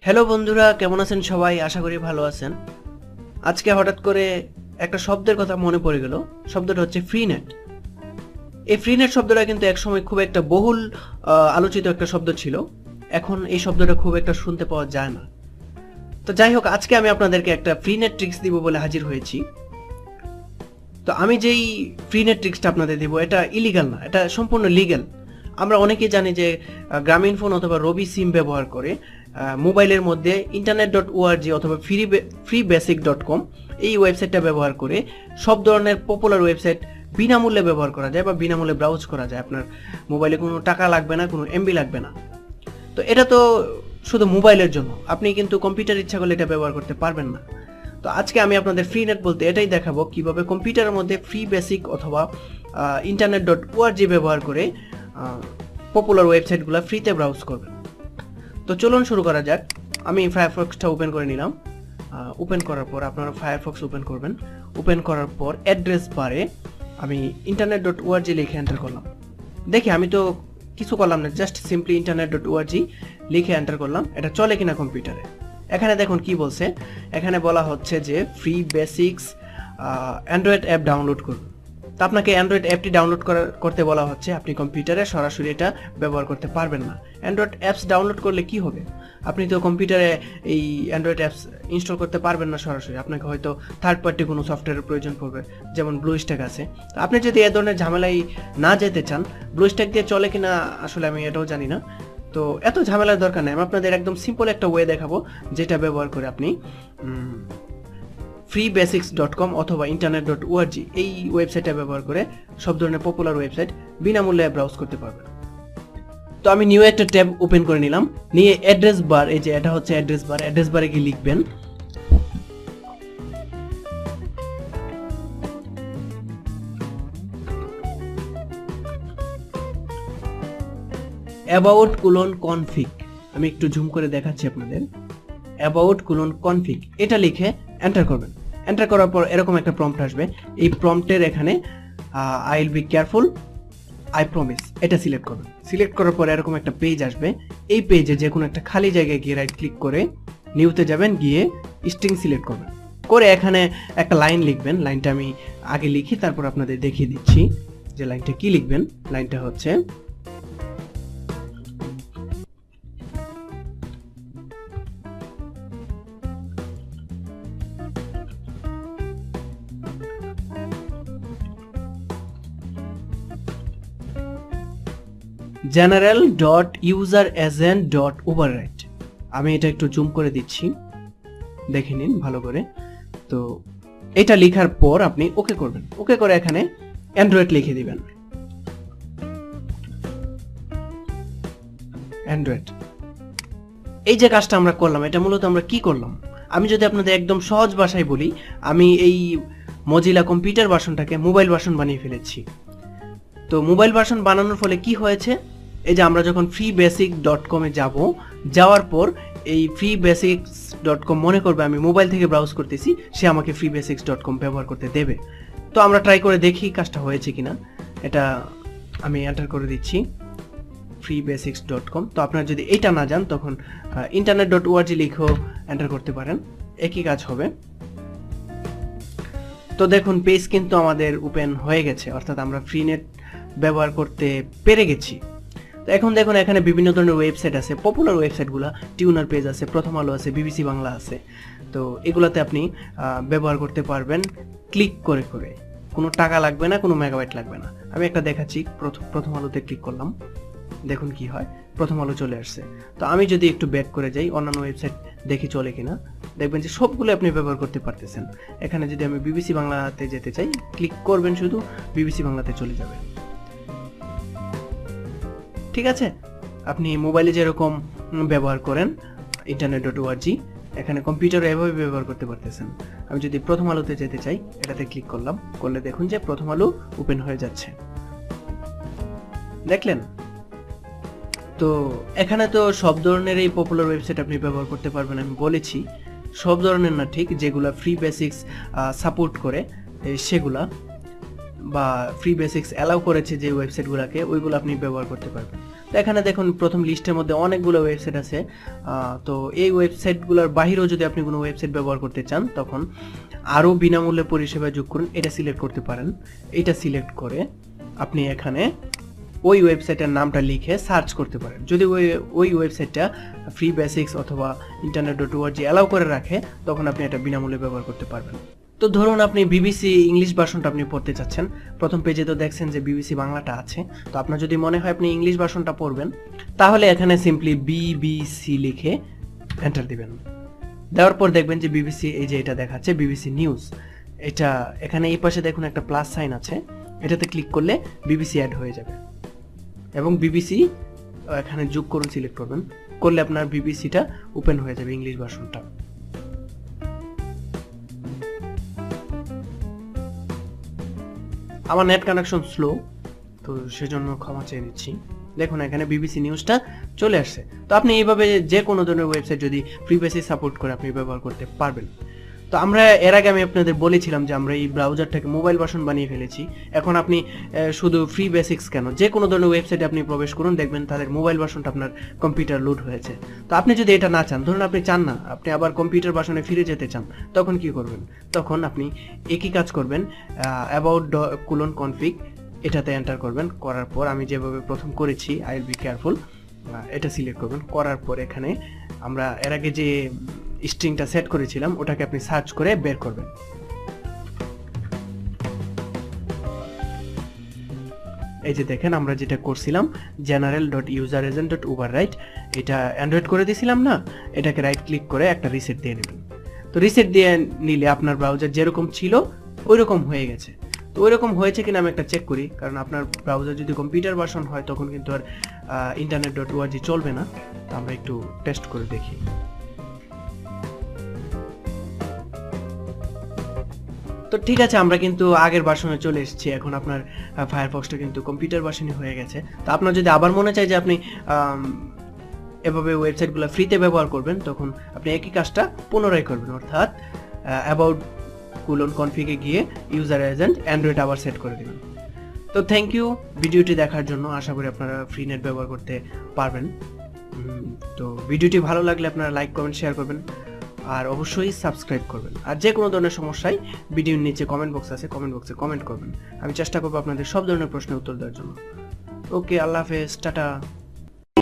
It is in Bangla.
হ্যালো বন্ধুরা, কেমন আছেন সবাই? আশা করি ভালো আছেন। আজকে হঠাৎ করে একটা শব্দের কথা মনে পড়ে গেল। শব্দটা হচ্ছে ফ্রি নেট। এই ফ্রি নেট শব্দটা কিন্তু একসময় খুব একটা বহুল আলোচিত একটা শব্দ ছিল। এখন এই শব্দটা খুব একটা শুনতে পাওয়া যায় না। তো যাই হোক, আজকে আমি আপনাদেরকে একটা ফ্রি নেট ট্রিক্স দিব বলে হাজির হয়েছি। তো আমি যেই ফ্রি নেট ট্রিক্সটা আপনাদের দেবো, এটা ইলিগাল না, এটা সম্পূর্ণ লিগ্যাল। আমরা অনেকেই জানি যে গ্রামীণ ফোন অথবা রবি সিম ব্যবহার করে মোবাইলের মধ্যে internet.org অথবা freebasic.com এই ওয়েবসাইটটা ব্যবহার করে সব ধরনের পপুলার ওয়েবসাইট বিনামূল্যে ব্যবহার করা যায় বা বিনামূল্যে ব্রাউজ করা যায়। আপনার মোবাইলে কোনো টাকা লাগবে না, কোনো এমবি লাগবে না। তো এটা তো শুধু মোবাইলের জন্য, আপনি কিন্তু কম্পিউটার ইচ্ছা করলে এটা ব্যবহার করতে পারবেন না। তো আজকে আমি আপনাদের ফ্রি নেট বলতে এটাই দেখাবো, কিভাবে কম্পিউটারের মধ্যে ফ্রি বেসিক অথবা internet.org ব্যবহার করে পপুলার ওয়েবসাইটগুলো ফ্রিতে ব্রাউজ করবেন। তো চলুন শুরু করা যাক। আমি ফায়ারফক্সটা ওপেন করে নিলাম। ওপেন করার পর আপনারা ফায়ারফক্স ওপেন করবেন। ওপেন করার পর অ্যাড্রেস বারে আমি internet.org লিখে এন্টার করলাম। দেখি আমি তো কিছু করলাম না, জাস্ট সিম্পলি internet.org লিখে এন্টার করলাম। এটা চলে কিনা কম্পিউটারে। এখানে দেখুন কি বলছে। এখানে বলা হচ্ছে যে free basics Android app download করুন। তো আপনাকে অ্যান্ড্রয়েড অ্যাপটি ডাউনলোড করতে বলা হচ্ছে। আপনি কম্পিউটারে সরাসরি এটা ব্যবহার করতে পারবেন না। অ্যান্ড্রয়েড অ্যাপস ডাউনলোড করলে কি হবে? আপনি তো কম্পিউটারে এই অ্যান্ড্রয়েড অ্যাপস ইনস্টল করতে পারবেন না সরাসরি। আপনাকে হয়তো থার্ড পার্টি কোনো সফটওয়্যারের প্রয়োজন পড়বে, যেমন ব্লুস্ট্যাক আছে। তো আপনি যদি এ ধরনের ঝামেলায় না যেতে চান, ব্লুস্ট্যাক দিয়ে চলে কিনা আসলে আমি এটাও জানি না। তো এত ঝামেলার দরকার নেই। আমি আপনাদের একদম সিম্পল একটা ওয়ে দেখাবো, যেটা ব্যবহার করে আপনি freebasics.com অথবা internet.org এই ওয়েবসাইটটা ব্যবহার করে সব ধরনের পপুলার ওয়েবসাইট বিনামূল্যে ব্রাউজ করতে পারবেন। তো আমি নিউ একটা ট্যাব ওপেন করে নিলাম। নিয়ে অ্যাড্রেস বার, এই যে এটা হচ্ছে অ্যাড্রেস বার, অ্যাড্রেস বারে গিয়ে লিখবেন about:config। আমি একটু জুম করে দেখাচ্ছি আপনাদের। about:config এটা লিখে এন্টার করবেন। এন্টার করার পর এরকম একটা প্রম্পট আসবে। এই প্রম্পটের এখানে I will be careful, I promise এটা সিলেক্ট করবেন। সিলেক্ট করার পর এরকম একটা পেজ আসবে। এই পেজে যে কোনো একটা খালি জায়গায় গিয়ে রাইট ক্লিক করে নিউতে যাবেন, গিয়ে স্ট্রিং সিলেক্ট করবেন। করে এখানে একটা লাইন লিখবেন। লাইনটা আমি আগে লিখি, তারপর আপনাদের দেখিয়ে দিচ্ছি যে লাইনটা কি লিখবেন। লাইনটা হচ্ছে general.user_agent.override। আমি এটা একটু জুম করে দিচ্ছি, দেখে নিন ভালো করে। তো এটা লেখার পর আপনি ওকে করবেন। ওকে করে এখানে অ্যান্ড্রয়েড লিখে দিবেন। অ্যান্ড্রয়েড, এই যে কাজটা আমরা করলাম, এটা মূলত আমরা কি করলাম? আমি যদি আপনাদের একদম সহজ ভাষায় বলি, আমি এই মজিলা কম্পিউটার ভার্সনটাকে মোবাইল ভার্সন বানিয়ে ফেলেছি। তো মোবাইল ভার্সন বানানোর ফলে কি হয়েছে, এই যে আমরা যখন freebasic.com এ যাওয়ার পর এই freebasics.com মনে করবে আমি মোবাইল থেকে ব্রাউজ করতেছি, সে আমাকে freebasics.com ব্যবহার করতে দেবে। তো আমরা ট্রাই করে দেখি কাজটা হয়েছে কিনা। এটা আমি এন্টার করে দিচ্ছি freebasics.com। তো আপনারা যদি এটা না জান, তখন internet.org লিখেও এন্টার করতে পারেন, একই কাজ হবে। তো দেখুন পেজ কিন্তু আমাদের ওপেন হয়ে গেছে, অর্থাৎ আমরা ফ্রি নেট ব্যবহার করতে পেরে গেছি। তো এখন দেখুন এখানে বিভিন্ন ধরনের ওয়েবসাইট আছে। পপুলার ওয়েবসাইটগুলো টিউনার পেজ আছে, প্রথম আলো আছে, বিবিসি বাংলা আছে। তো এগুলাতে আপনি ব্যবহার করতে পারবেন ক্লিক করে করে। কোনো টাকা লাগবে না, কোনো মেগাবাইট লাগবে না। আমি একটা দেখাচ্ছি। প্রথম আলোতে ক্লিক করলাম, দেখুন কি হয়, প্রথম আলো চলে আসছে। তো আমি যদি একটু ব্যাক করে যাই, অন্যান্য ওয়েবসাইট দেখি চলে কিনা, দেখবেন যে সবগুলো আপনি ব্যবহার করতে পারতেছেন। এখানে যদি আমি বিবিসি বাংলাতে যেতে চাই, ক্লিক করবেন, শুধু বিবিসি বাংলাতে চলে যাবে। ঠিক আছে? আপনি মোবাইলে যেরকম ব্যবহার করেন internet.org, এখানে কম্পিউটারে এভাবে ব্যবহার করতে পারতেছেন। আমি যদি প্রথম আলোতে যেতে চাই, এটাতে ক্লিক করলাম, করলে দেখুন যে প্রথম আলো ওপেন হয়ে যাচ্ছে। দেখলেন? তো এখানে তো সব ধরনের এই পপুলার ওয়েবসাইট আপনি ব্যবহার করতে পারবেন। আমি বলেছি সব ধরনের না, ঠিক যেগুলা ফ্রি বেসিক্স সাপোর্ট করে সেগুলা, বা ফ্রি বেসিক্স অ্যালাউ করেছে যে ওয়েবসাইটগুলোকে, ওইগুলো আপনি ব্যবহার করতে পারবেন। তো এখানে দেখুন প্রথম লিস্টের মধ্যে অনেকগুলো ওয়েবসাইট আছে। তো এই ওয়েবসাইটগুলোর বাহিরেও যদি আপনি কোনো ওয়েবসাইট ব্যবহার করতে চান তখন আরও বিনামূল্যে পরিষেবা যোগ করুন, এটা সিলেক্ট করতে পারেন। এটা সিলেক্ট করে আপনি এখানে ওই ওয়েবসাইটের নামটা লিখে সার্চ করতে পারেন। যদি ওই ওয়েবসাইটটা ফ্রি বেসিক্স অথবা internet.org অ্যালাউ করে রাখে তখন আপনি এটা বিনামূল্যে ব্যবহার করতে পারবেন। তো ধরুন আপনি বিবিসি ইংলিশ ভার্সনটা আপনি পড়তে চাচ্ছেন, প্রথম পেজে তো দেখছেন যে বিবিসি বাংলাটা আছে। তো আপনার যদি মনে হয় আপনি ইংলিশ ভার্সনটা পড়বেন তাহলে এখানে সিম্পলি বিবিসি লিখে এন্টার দিবেন। দেওয়ার পর দেখবেন যে বিবিসি এই যে এটা দেখাচ্ছে বিবিসি নিউজ, এটা এখানে এই পাশে দেখুন একটা প্লাস সাইন আছে, এটাতে ক্লিক করলে বিবিসি অ্যাড হয়ে যাবে এবং বিবিসি এখানে যোগ করুন সিলেক্ট করবেন, করলে আপনার বিবিসিটা ওপেন হয়ে যাবে ইংলিশ ভার্সনটা। আমার নেট কানেকশন স্লো, তো সেজন্য ক্ষমা চেয়ে নিচ্ছি। দেখুন এখানে বিবিসি নিউজটা চলে আসছে। তো আপনি এইভাবে যে কোনো ধরনের ওয়েবসাইট যদি ফ্রি বেসিস সাপোর্ট করে আপনি ব্যবহার করতে পারবেন। তো আমরা এর আগে আমি আপনাদের বলেছিলাম যে আমরা এই ব্রাউজারটাকে মোবাইল ভার্সন বানিয়ে ফেলেছি। এখন আপনি শুধু ফ্রি বেসিক্স কেন, যে কোনো ধরনের ওয়েবসাইটে আপনি প্রবেশ করুন, দেখবেন তাদের মোবাইল ভার্সনটা আপনার কম্পিউটার লোড হয়েছে। তো আপনি যদি এটা না চান, ধরুন আপনি চান না, আপনি আবার কম্পিউটার ভার্সনে ফিরে যেতে চান, তখন কি করবেন? তখন আপনি একই কাজ করবেন, অ্যাবাউট :config এটাতে এন্টার করবেন। করার পর আমি যেভাবে প্রথম করেছি আই উইল বি কেয়ারফুল, এটা সিলেক্ট করবেন। করার পর এখানে আমরা এর আগে যে স্ট্রিংটা সেট করেছিলাম ওটাকে আপনি সার্চ করে বের করবেন। এই যে দেখেন আমরা যেটা করছিলাম general.useragent.overwrite, এটা অ্যান্ড্রয়েড করে দিয়েছিলাম না, এটাকে রাইট ক্লিক করে একটা রিসেট দিয়ে নেবেন। তো রিসেট দিয়ে নিলে আপনার ব্রাউজার যেরকম ছিল ওইরকম হয়ে গেছে। তো ওইরকম হয়েছে কিনা আমি একটা চেক করি, কারণ আপনার ব্রাউজার যদি কম্পিউটার ভার্সন হয় তখন কিন্তু আর internet.org চলবে না। তো আমরা একটু টেস্ট করে দেখি। তো ঠিক আছে, আমরা কিন্তু আগের ভার্সনে চলে এসেছি। এখন আপনার ফায়ারফক্সটা কিন্তু কম্পিউটার ভার্সনই হয়ে গেছে। তো আপনার যদি আবার মনে চায় যে আপনি এভাবে ওয়েবসাইটগুলো ফ্রিতে ব্যবহার করবেন, তখন আপনি একই কাজটা পুনরায় করবেন, অর্থাৎ অ্যাবাউট :config-এ গিয়ে ইউজার এজেন্ট অ্যান্ড্রয়েড আবার সেট করে দেবেন। তো থ্যাংক ইউ ভিডিওটি দেখার জন্য। আশা করি আপনারা ফ্রি নেট ব্যবহার করতে পারবেন। তো ভিডিওটি ভালো লাগলে আপনারা লাইক কমেন্ট শেয়ার করবেন আর অবশ্যই সাবস্ক্রাইব করবেন। আর যে কোনো ধরনের সমস্যায় ভিডিওর নিচে কমেন্ট বক্স আছে, কমেন্ট বক্সে কমেন্ট করবেন। আমি চেষ্টা করবো আপনাদের সব ধরনের প্রশ্নের উত্তর দেওয়ার জন্য। ওকে, আল্লাহ হাফেজ, টাটা।